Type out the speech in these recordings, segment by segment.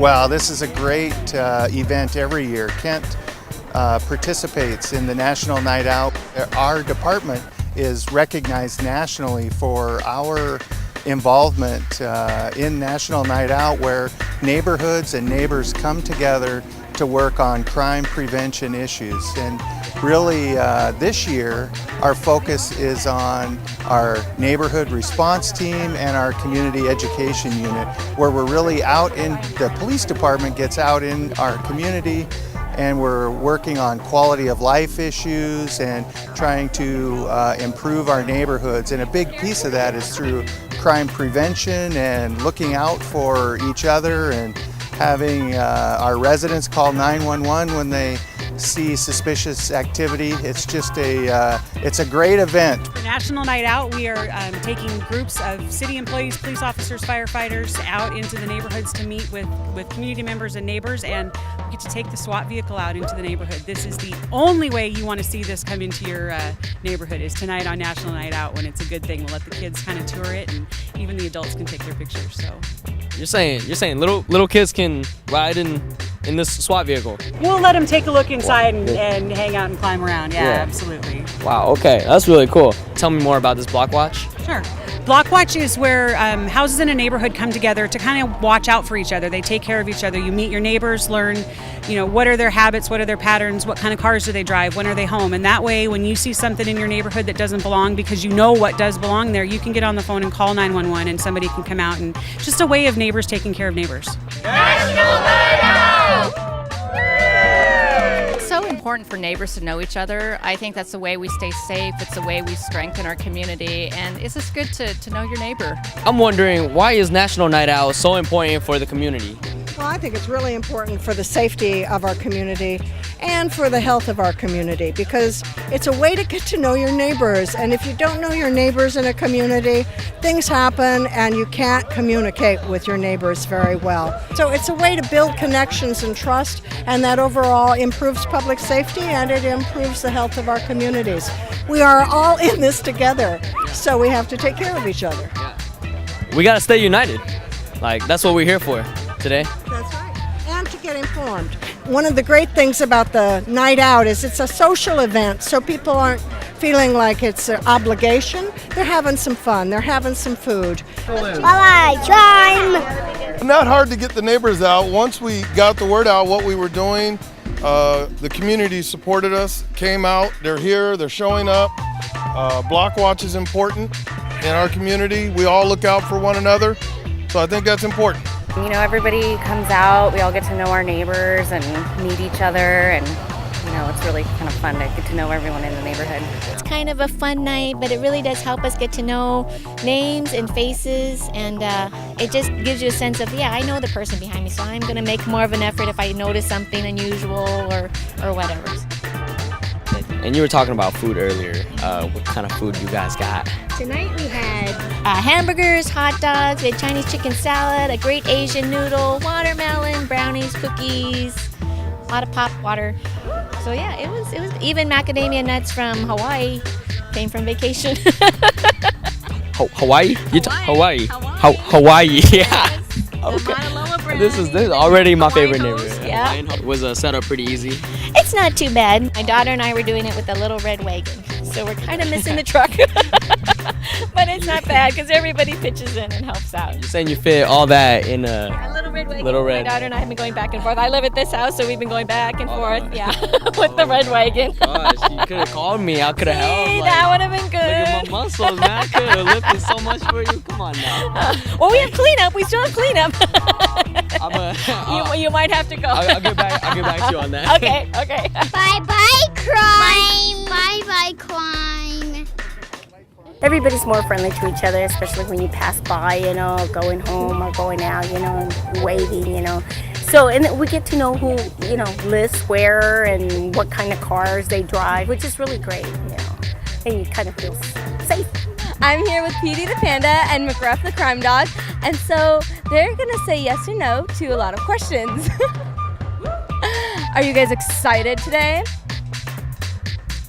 Well, this is a great event every year. Kent participates in the National Night Out. Our department is recognized nationally for our involvement in National Night Out, where neighborhoods and neighbors come together to work on crime prevention issues. And really this year our focus is on our neighborhood response team and our community education unit, where we're really out in the police department gets out in our community, and we're working on quality of life issues and trying to improve our neighborhoods. And a big piece of that is through crime prevention and looking out for each other and having our residents call 911 when they see suspicious activity. It's just it's a great event. For National Night Out, we are taking groups of city employees, police officers, firefighters out into the neighborhoods to meet with community members and neighbors, and we get to take the SWAT vehicle out into the neighborhood. This is the only way you want to see this come into your neighborhood, is tonight on National Night Out, when it's a good thing. We'll let the kids kind of tour it, and even the adults can take their pictures. So you're saying little kids can ride in this SWAT vehicle? We'll let them take a look inside and hang out and climb around. Yeah, absolutely. Wow, okay, that's really cool. Tell me more about this Block Watch. Sure. Block Watch is where houses in a neighborhood come together to kind of watch out for each other. They take care of each other. You meet your neighbors, learn, what are their habits, what are their patterns, what kind of cars do they drive, when are they home. And that way, when you see something in your neighborhood that doesn't belong, because you know what does belong there, you can get on the phone and call 911 and somebody can come out. And just a way of neighbors taking care of neighbors. National Night Out! It's so important for neighbors to know each other. I think that's the way we stay safe. It's the way we strengthen our community, and it's just good to know your neighbor. I'm wondering, why is National Night Out so important for the community? Well, I think it's really important for the safety of our community and for the health of our community, because it's a way to get to know your neighbors. And if you don't know your neighbors in a community, things happen and you can't communicate with your neighbors very well. So it's a way to build connections and trust, and that overall improves public safety and it improves the health of our communities. We are all in this together, so we have to take care of each other. We gotta stay united. That's what we're here for today. That's right. And to get informed. One of the great things about the night out is it's a social event, so people aren't feeling like it's an obligation. They're having some fun. They're having some food. Bye-bye, time! Not hard to get the neighbors out. Once we got the word out what we were doing, the community supported us, came out. They're here. They're showing up. Block Watch is important in our community. We all look out for one another, so I think that's important. Everybody comes out, we all get to know our neighbors and meet each other, and it's really kind of fun to get to know everyone in the neighborhood. It's kind of a fun night, but it really does help us get to know names and faces, and it just gives you a sense of, I know the person behind me, so I'm going to make more of an effort if I notice something unusual or whatever. And you were talking about food earlier. What kind of food you guys got? Tonight we had hamburgers, hot dogs, we had Chinese chicken salad, a great Asian noodle, watermelon, brownies, cookies, a lot of pop water. So yeah, it was even macadamia nuts from Hawaii. Came from vacation. Hawaii? Hawaii. Hawaii. Yeah. Okay. This is already my favorite neighborhood. Yeah. Was set up pretty easy. It's not too bad. My daughter and I were doing it with a little red wagon, so we're kind of missing the truck. But it's not bad because everybody pitches in and helps out. You're saying you fit all that in a little red wagon. Little red. My daughter and I have been going back and forth. I live at this house, so we've been going back and forth. Yeah, with the red wagon. Gosh, you could have called me. I could have helped. That would have been good. Look at my muscles, man. I could have lifted so much for you. Come on now. Well, we have cleanup. We still have cleanup. You might have to go. I'll get back to you on that. Okay. Bye-bye, crime. Bye-bye, crime. Everybody's more friendly to each other, especially when you pass by, going home or going out, waving, So, and we get to know who, lives where and what kind of cars they drive, which is really great, and you kind of feel safe. I'm here with Petey the Panda and McGruff the Crime Dog, and so they're gonna say yes or no to a lot of questions. Are you guys excited today?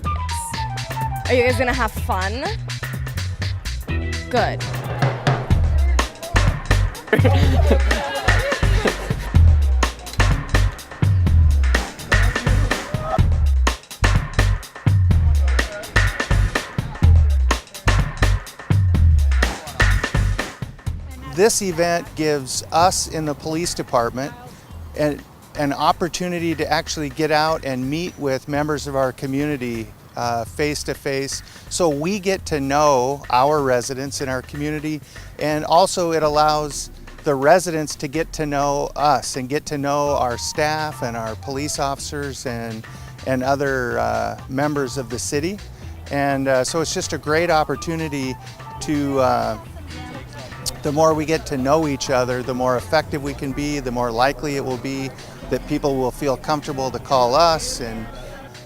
Yes. Are you guys gonna have fun? Good. this event gives us in the police department an opportunity to actually get out and meet with members of our community face to face, so we get to know our residents in our community, and also it allows the residents to get to know us and get to know our staff and our police officers and other members of the city. And so it's just a great opportunity to, the more we get to know each other, the more effective we can be, the more likely it will be that people will feel comfortable to call us. And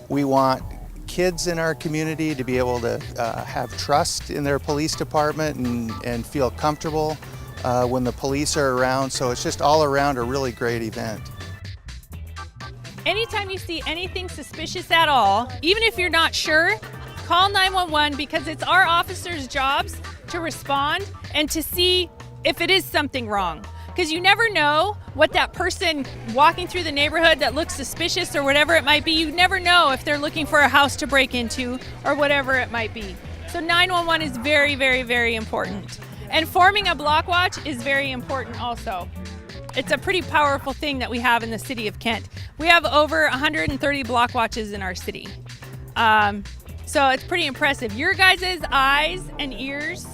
we want kids in our community to be able to have trust in their police department and feel comfortable when the police are around. So it's just all around a really great event. Anytime you see anything suspicious at all, even if you're not sure, call 911, because it's our officers' jobs to respond and to see if it is something wrong. Because you never know what that person walking through the neighborhood that looks suspicious or whatever it might be, you never know if they're looking for a house to break into or whatever it might be. So 911 is very, very, very important. And forming a block watch is very important also. It's a pretty powerful thing that we have in the city of Kent. We have over 130 block watches in our city. So it's pretty impressive. Your guys' eyes and ears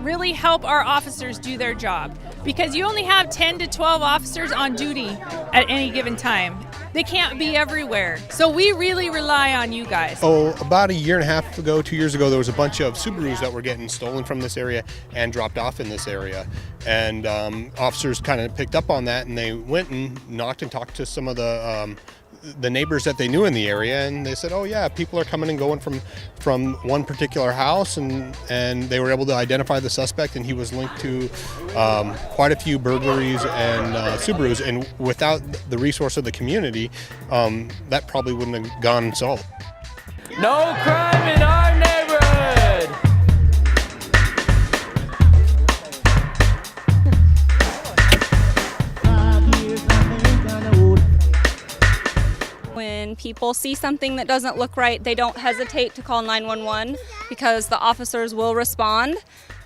really help our officers do their job, because you only have 10 to 12 officers on duty at any given time. They can't be everywhere. So we really rely on you guys. Oh, about a year and a half ago, 2 years ago, there was a bunch of Subarus that were getting stolen from this area and dropped off in this area. And officers kind of picked up on that, and they went and knocked and talked to some of the neighbors that they knew in the area, and they said, oh yeah, people are coming and going from one particular house, and they were able to identify the suspect, and he was linked to quite a few burglaries and Subarus, and without the resource of the community, that probably wouldn't have gone unsolved. No crime in our neighborhood! When people see something that doesn't look right, they don't hesitate to call 911, because the officers will respond,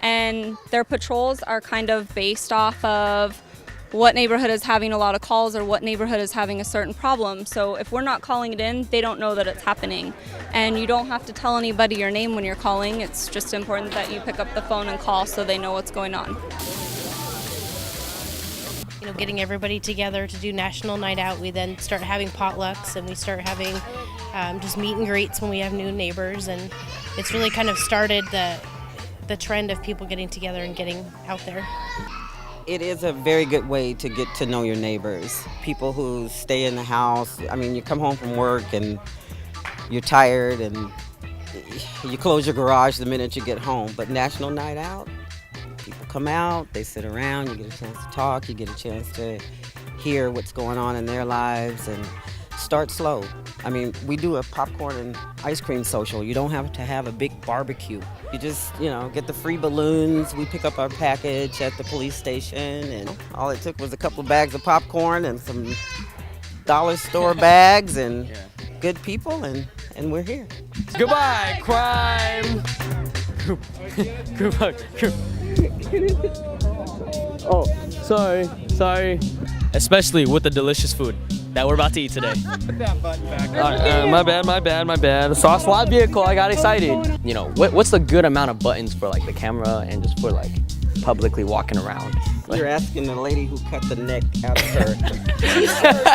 and their patrols are kind of based off of what neighborhood is having a lot of calls or what neighborhood is having a certain problem. So if we're not calling it in, they don't know that it's happening. And you don't have to tell anybody your name when you're calling. It's just important that you pick up the phone and call so they know what's going on. You know, getting everybody together to do National Night Out, we then start having potlucks, and we start having just meet and greets when we have new neighbors, and it's really kind of started the trend of people getting together and getting out there. It is a very good way to get to know your neighbors. People who stay in the house, I mean, you come home from work and you're tired and you close your garage the minute you get home, but National Night Out, people come out, they sit around, you get a chance to talk, you get a chance to hear what's going on in their lives, and start slow. I mean, we do a popcorn and ice cream social. You don't have to have a big barbecue. You just, get the free balloons. We pick up our package at the police station, and all it took was a couple of bags of popcorn and some dollar store bags and good people, and we're here. Goodbye, crime! Goodbye. Oh, sorry. Especially with the delicious food that we're about to eat today. Put that button back. My bad. Saw a SWAT vehicle, I got excited. What's the good amount of buttons for like the camera and just for like publicly walking around? You're asking the lady who cut the neck out of her.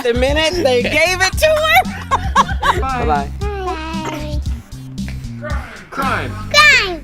The minute they gave it to her. Bye-bye. Crime. Crime.